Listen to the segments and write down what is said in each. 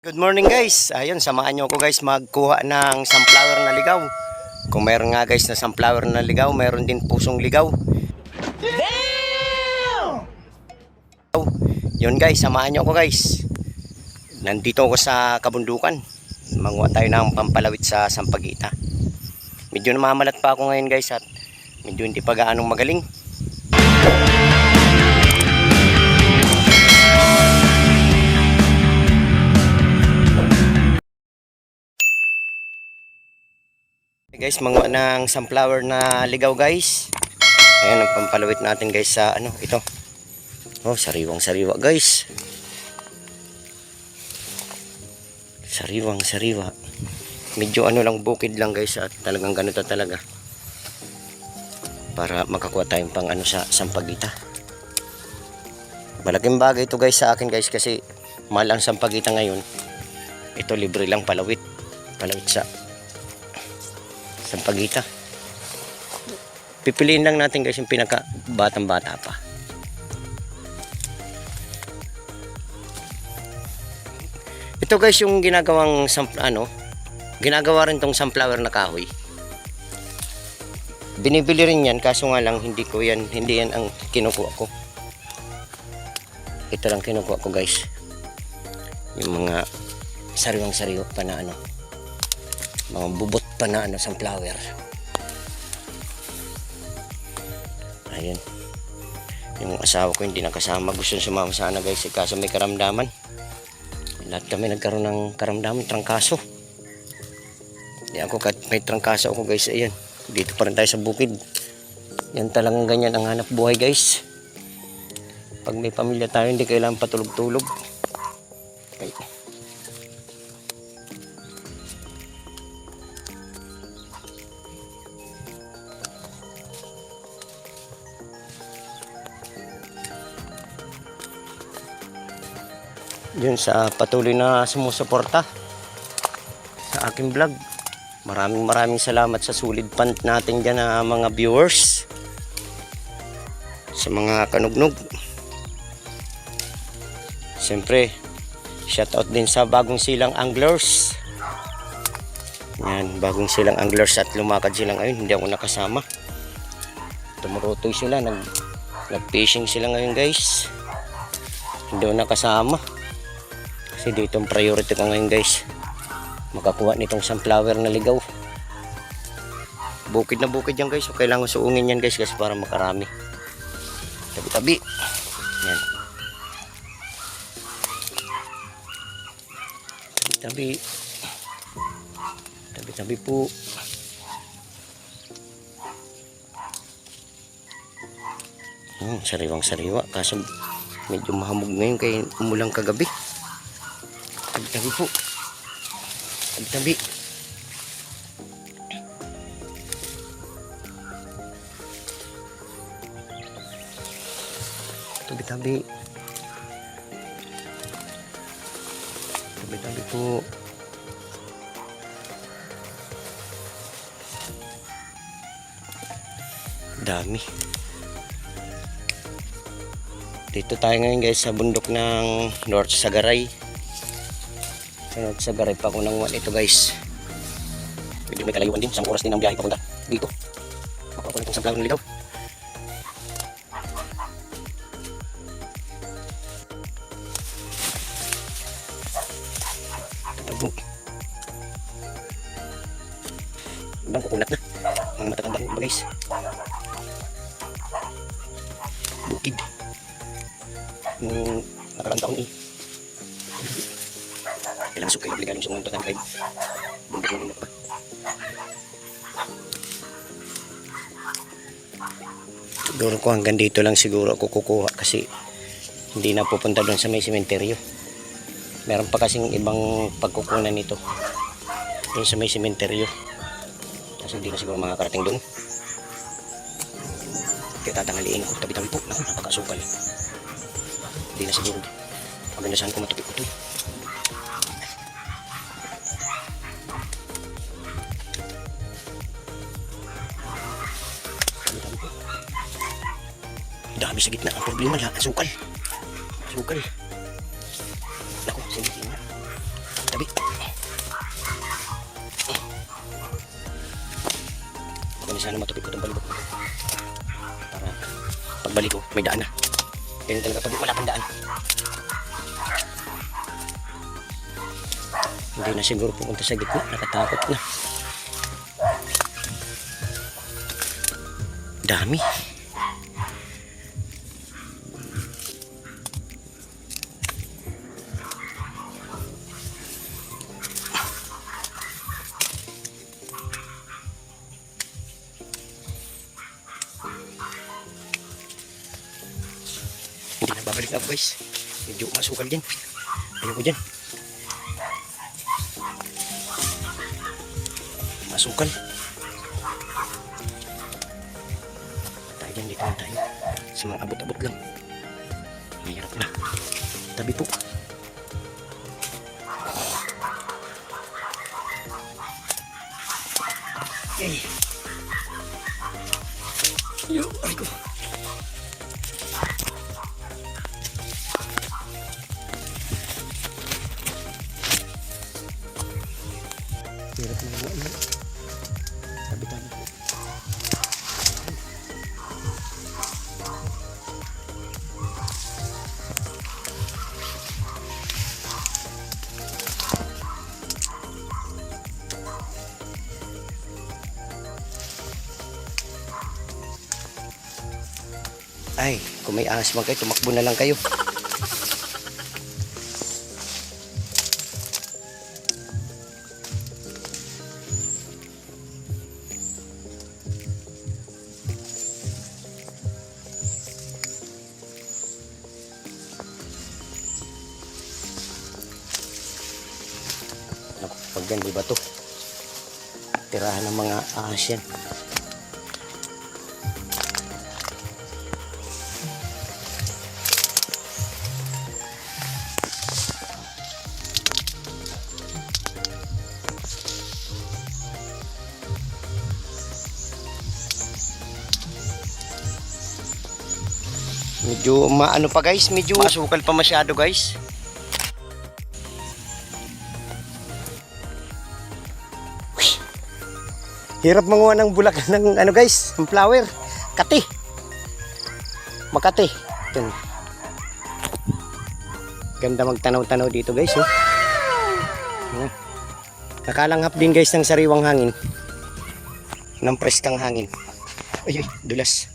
Good morning guys. Ayun, samahan niyo ako guys magkuha ng sunflower na ligaw. Kung meron nga guys na sunflower na ligaw, meron din pusong ligaw. Damn! Yun guys, samahan niyo ako guys. Nandito ako sa kabundukan. Manguha tayo ng pampalawit sa Sampaguita. Medyo namamalat pa ako ngayon guys at medyo hindi pa gaanong magaling. Guys, manguha ng sunflower na ligaw guys. Ayan ang pampalawit natin guys sa ito. Oh, sariwang sariwa guys. Sariwang sariwa. Medyo lang bukid lang guys at talagang ganito talaga. Para makakuha tayong pang sa Sampaguita. Malaking bagay ito guys sa akin guys kasi mahal ang Sampaguita ngayon. Ito libre lang palawit. Palawit sa Sampaguita. Pipiliin lang natin guys yung pinaka batang bata pa. Ito guys yung ginagawang ginagawa rin tong sunflower na kahoy. Binibili rin yan kaso nga lang hindi yan ang kinukuha ko. Ito lang kinukuha ko guys. Yung mga sariwang sariwa pa na mga bubot pa na sunflower. Ayun. Yung asawa ko hindi nakasama, gusto sumama sana guys kaso may karamdaman. Lahat kami nagkaroon ng karamdaman, trangkaso. Di ako kahit may trangkaso ako guys, ayan. Dito pa rin tayo sa bukid. Yan talagang ganyan ang hanap buhay guys. Pag may pamilya tayo hindi kailangan patulog-tulog. Okay. Yun sa patuloy na sumusuporta sa aking vlog. Maraming salamat sa solid pant natin dyan na mga viewers. Sa mga kanugnog. Siyempre, shoutout din sa bagong silang anglers. Yan, bagong silang anglers at lumakad sila ngayon. Hindi ako nakasama. Tumurutoy sila. Nag-fishing sila ngayon guys. Hindi ako nakasama. Kasi dito ang priority ko ngayon guys. Makakuha nitong sunflower na ligaw. Bukid na bukid yan guys. So, kailangan suungin yan guys kasi para makarami. Tabi-tabi. Yan. Tabi-tabi. Tabi-tabi po. Sariwang sariwa. Kaso medyo mahamog ngayon kaya umulang kagabi. Tabi-tabi po. Tabi-tabi. Tabi-tabi. Tabi-tabi po. Dami. Dito tayo ngayon guys sa bundok ng North Sagaray. Sa garay pa ako ng ito guys. Pwede may kalayuan din. Isang oras din ang biyahe papunta dito. Makakuha itong sunflower na ligaw. Tatago. Ibang kukulat na. Ang matatandaan ba guys. Bukid. Nung nakarang taon kailangan sukay obligadong sa mga total 5 bundok na pa. Siguro ko hanggang dito lang siguro ako kukuha kasi hindi na pupunta doon sa may sementeryo. Meron pa kasing ibang pagkukunan nito doon sa may sementeryo kasi hindi na siguro makakarating doon. Kaya tatangaliin ko tabi-tabi po. Naku, napakasukal. Hindi na siguro maganda saan ko matupik ko ito. Dami sa gitna. Ang problema lahat, sukal. Sukal. Naku, sa gitna. sana matupik ko itong balibot. Para pagbalik ko, may daan na. Ganyan talaga pag wala pang daan. Hindi na siguro pupunta sa gitna. Nakatakot na. Dami. Hindi na babalik na ako guys. Medyo masukal din. Ayoko dyan. Masukal. Tayo dyan, dito na tayo. Sa mga abot-abot lang. Mahirap na. Tabi po. Okay. Yo, ay ko. Hirap na naman. Tabi-tabi po. Ay, kung may ahas man kayo, tumakbo na lang kayo. Pag yan, di ba to? Tirahan ng mga ahas yan. Medyo maano pa guys, medyo masukal pa masyado guys. Hirap manguha ng bulaklak ng ano guys, ng flower. Kati. Makati. Yan. Ganda magtanaw-tanaw dito guys, oh. Nakalanghap din guys ng sariwang hangin. Ng preskang hangin. Ay, dulas.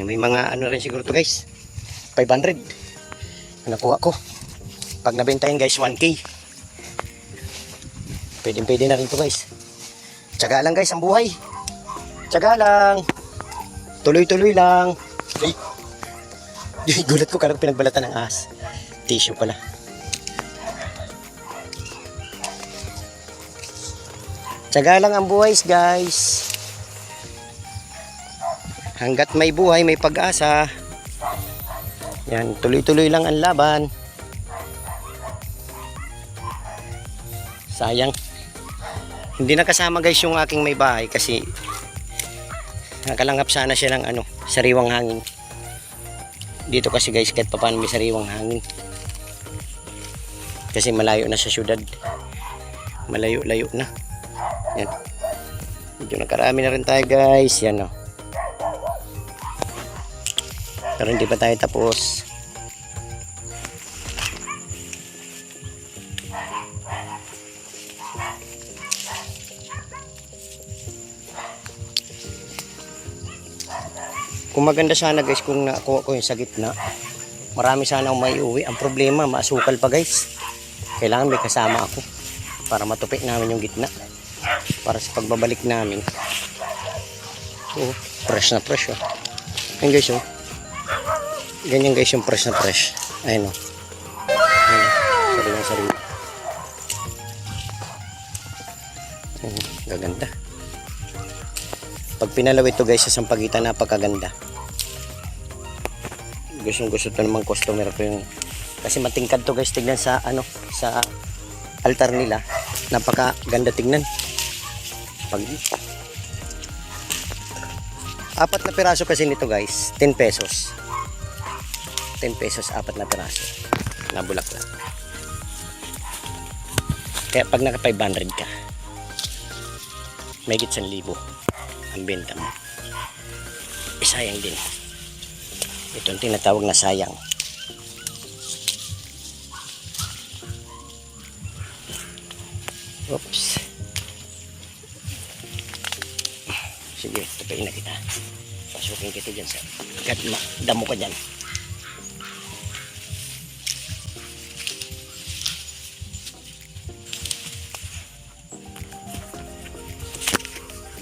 May mga ano rin siguro to guys. 500 nakuha ko. Pag nabentahin guys 1K. Pwede na rin to guys. Tiyaga lang guys ang buhay. Tiyaga lang. Tuloy-tuloy lang. Ay. Gulat ko karang pinagbalatan ng ahas. Tissue pala. Tiyaga lang ang buhay guys. Hanggat may buhay, may pag-asa. Yan, tuloy-tuloy lang ang laban. Sayang. Hindi nakasama guys yung aking may bahay kasi nakalanghap sana siya ng ano, sariwang hangin. Dito kasi guys, kahit paano may sariwang hangin. Kasi malayo na sa syudad. Malayo-layo na. Yan. Medyo nakarami na rin tayo guys. Yan o. Pero hindi pa tayo tapos. Kung maganda sana guys kung nakuha ko yung sa gitna, marami sana akong maiuwi. Ang problema, maasukal pa guys. Kailangan may kasama ako para matupik namin yung gitna. Para sa pagbabalik namin. Oh, fresh na fresh oh. Ayun guys oh. Ganyan guys yung fresh na fresh. Ayun o. Sariwang-sariwa. Gaganda. Pag pinalaw ito guys sa sampagitan, napakaganda. Gusto to namang customer ko yung kasi matingkad to guys, tignan sa ano, sa altar nila. Napakaganda tignan. Pag 4 na piraso kasi nito guys, 10 pesos. 10 pesos, 4 na piraso na bulaklak. Kaya pag naka 500 ka, may 1,000 ang benta mo. Sayang din. Ito ang tinatawag na sayang. Oops. Sige, tapain na kita. Pasukin kita dyan sa damo ka dyan.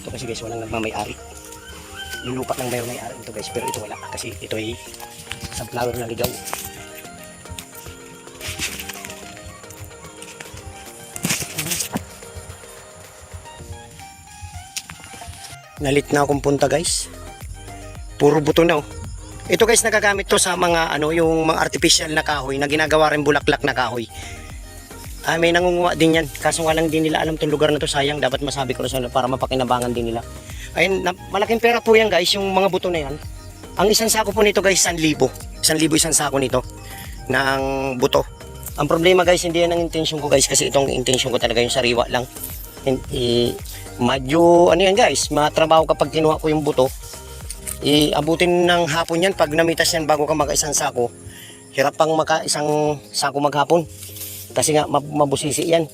Ito kasi guys, walang nagmamay-ari. Yung lupa lang mayroon may-ari ito guys, pero ito wala. Kasi ito ay sunflower na ligaw. Nalit na akong punta guys. Puro buto na oh. Ito guys, nagagamit to sa mga yung mga artificial na kahoy na ginagawa rin bulaklak na kahoy. May nangunguha din yan. Kaso nga lang din nila alam tong lugar na to, sayang. Dapat masabi ko na para mapakinabangan din nila. Ayun, malaking pera po yan guys, yung mga buto na yan. Ang isang sako po nito guys, 1,000. 1,000 isang sako nito ng buto. Ang problema guys, hindi yan ang intention ko guys, kasi itong intention ko talaga yung sariwa lang. Medyo yan guys, matrabaho kapag kinuha ko yung buto. Abutin ng hapon yan pag namitas yan bago ka maka-isang sako. Hirap pang maka-isang sako maghapon kasi nga mabusisi yan.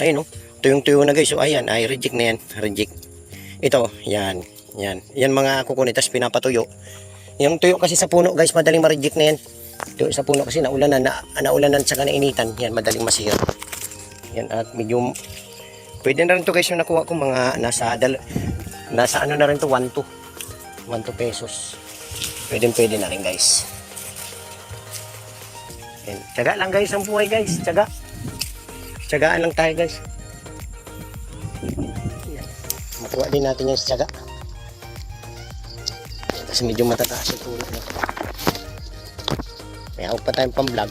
Ayun tuyong-tuyo na guys. So ayan, ay reject na yan, reject. Ito, yan mga kukunitas pinapatuyo. Yung tuyo kasi sa puno guys, madaling ma-reject na yan. Tuyo sa puno kasi naulanan saka nainitan, yan madaling masira. Yan, at medyo pwede na rin to guys yung nakuha ko, mga nasa na rin to, 1 pesos. Pwede na rin guys. Yan. Tiyaga lang guys ang buhay guys, tiyagaan lang tayo guys. Yan. Makuha din natin yung tiyaga. Kasi medyo matataas yung tulog na to. May hawak pa tayong pang vlog.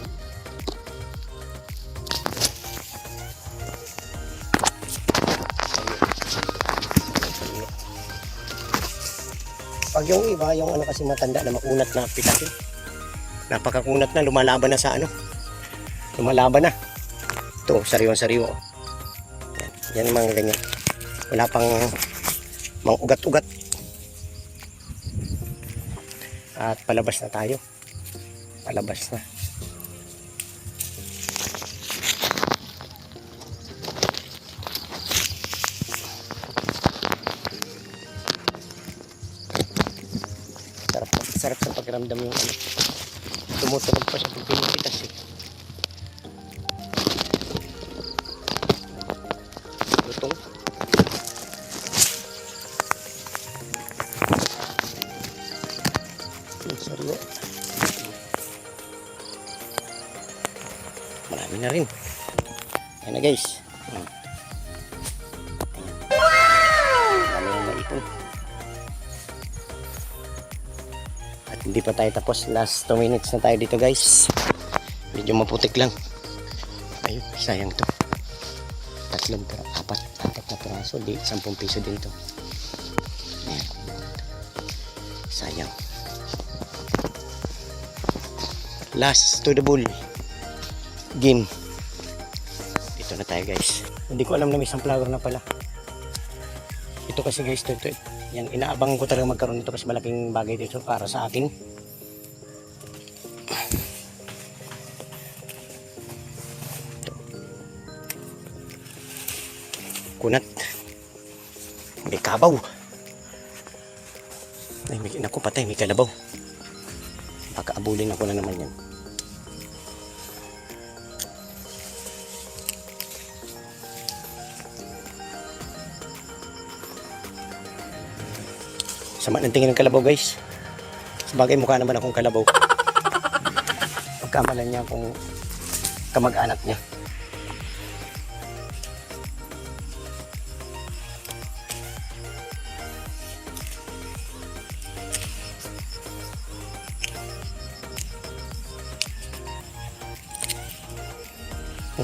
Pag yung iba, yung kasi matanda na makunat na pitasin. Napakakunat na, lumalaban na sa lumalaban na. Ito, sariwang-sariwa. Yan mga ganyan. Wala pang mga ugat-ugat. At palabas na tayo. Palabas na. Sarap sa pakiramdam yung tumutunog pa siya pag pinipitas eh. Lutong. Sariwa. Marami na rin. Ayan na guys. Marami na naipon. At hindi pa tayo tapos. Last 2 minutes na tayo dito guys. Medyo maputik lang. Ayun, sayang to. 4 na piraso. 10 piso din to. Ayan. Sayang. Last to the bull game. Dito na tayo guys. Hindi ko alam na may sunflower na pala. Ito kasi guys, ito. Yan, inaabangan ko talaga magkaroon nito kasi malaking bagay dito para sa akin. Ito. Kunat. May kabaw. Ay, naku, patay, may kalabaw. Baka abulin ako na naman yan. Sama ng tingin ng kalabaw guys. Sabagay mukha naman akong kalabaw. Pagkamalan niya akong kamag-anak niya.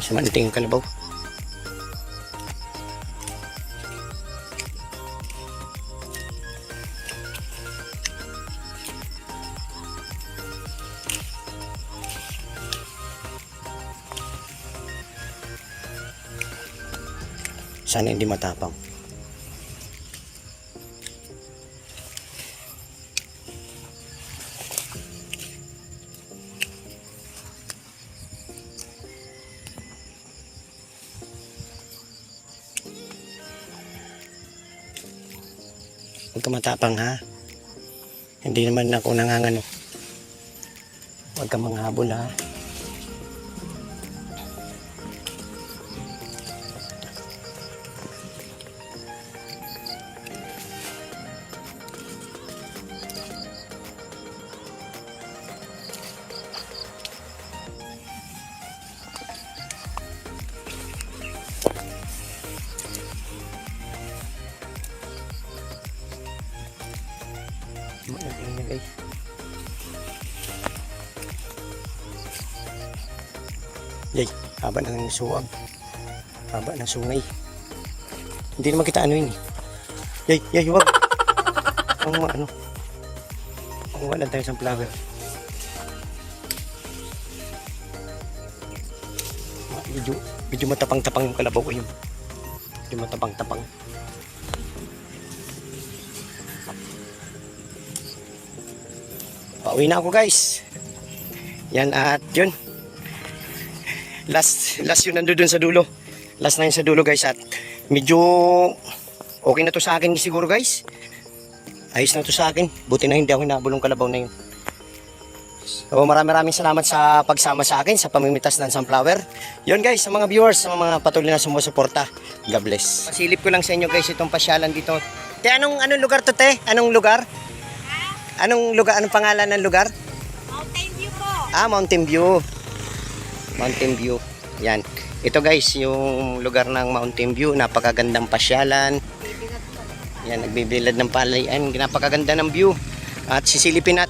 Sama ng tingin ng kalabaw. Sana hindi matapang. Huwag ka matapang ha. Hindi naman ako nangangano. Huwag ka manghabol ha. Guys. Yay, haba ng suwag. Haba ng sungay. Hindi naman kita ano yun eh. Yay, wag. Ang wala tayo sa flower. Medyo matapang-tapang yung kalabaw ko yun. Medyo matapang-tapang. Pauwi na ako guys. Yan at yun. Last yun nandun sa dulo. Last na yun sa dulo guys at medyo okay na to sa akin siguro guys. Ayos na to sa akin. Buti na hindi ako nabulong kalabaw na yun. So maraming salamat sa pagsama sa akin sa pamimitas ng sunflower. Yun guys sa mga viewers, sa mga patuloy na sumusuporta. God bless. Pasilip ko lang sa inyo guys itong pasyalan dito. Te, anong lugar to te? Anong lugar? Anong pangalan ng lugar? Mountain View po. Mountain View. Mountain View. Yan. Ito guys, yung lugar ng Mountain View. Napakagandang pasyalan. Yan, nagbibilad ng palayan. Napakaganda ng view. At silipin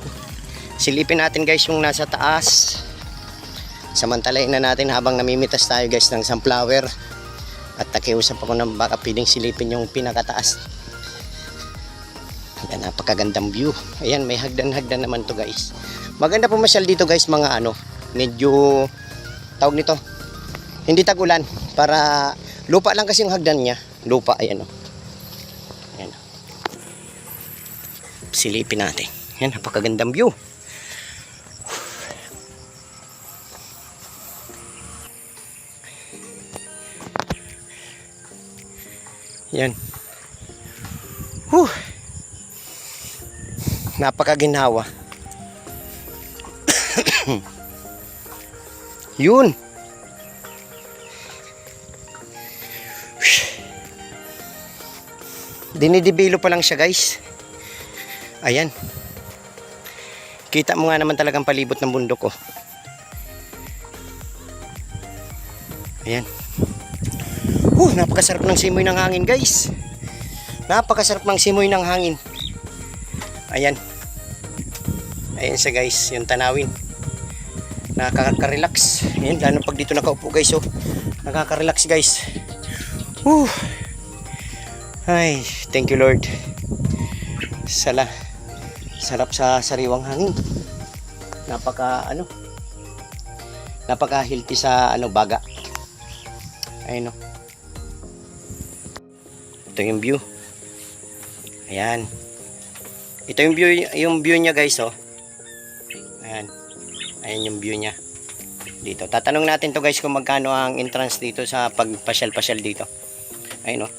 natin guys yung nasa taas. Samantalain na natin habang namimitas tayo guys ng sunflower. At nakiusap ako na baka pwedeng silipin yung pinakataas. Yan, napakagandang view. Ayan, may hagdan naman to guys. Maganda pumasyal dito guys, mga medyo tawag nito. Hindi tag-ulan para lupa lang kasi yung hagdan niya. Lupa, ayan o. Ayan. Silipin natin. Yan, napakagandang view. Yan. Napakaginawa. Yun. Dinidibilo pa lang siya guys. Ayan. Kita mo nga naman talagang palibot ng bundok oh. Ayan. Napakasarap ng simoy ng hangin guys. Napakasarap ng simoy ng hangin. Ayan. Ayan siya guys, yung tanawin. Nakaka-relax. Ayan, lalo pag dito nakaupo guys oh. Nakaka-relax guys. Ay, thank you Lord. Sarap sa sariwang hangin. Napaka healthy sa baga. Ayun oh. Ito yung view. Ayan. Ito yung view niya guys oh. Ayan. Ayan yung view niya. Dito. Tatanong natin to guys kung magkano ang entrance dito sa pagpasyal-pasyal dito. Ayun oh.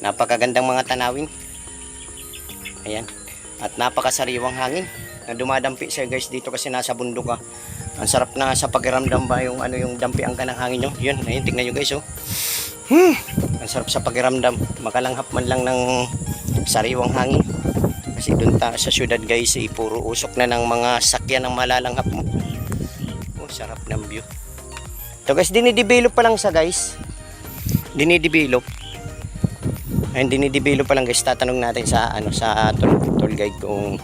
Napakagandang mga tanawin. Ayan. At napakasariwang hangin na dumadampi siya guys dito kasi nasa bundok ka. Ang sarap na sa pakiramdam ba yung yung dampian ka ng hangin nyo. Yun, ayun, tingnan nyo guys oh. Ang sarap sa pakiramdam. Makalanghap man lang ng sariwang hangin. Kasi doon sa syudad guys puro usok na ng mga sakyan ng malalanghap mo. Sarap ng view. Ito guys, dinidevelop pa lang sa guys. Dinidevelop. Ayun, dinidevelop pa lang guys. Tatanong natin sa sa tour guide kung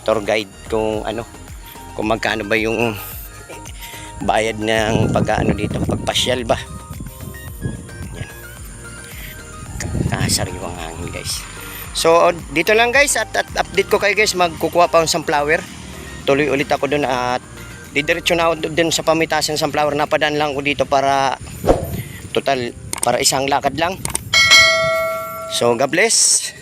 tour guide kung magkano ba yung bayad ng dito, pagpasyal ba. Yan. Kasariwang hangin guys. So dito lang guys at update ko kayo guys, magkukuha pa ng sunflower. Tuloy ulit ako doon at didiretso na ako doon sa pamitasan ng sunflower. Napadaan lang ko dito para isang lakad lang. So God bless.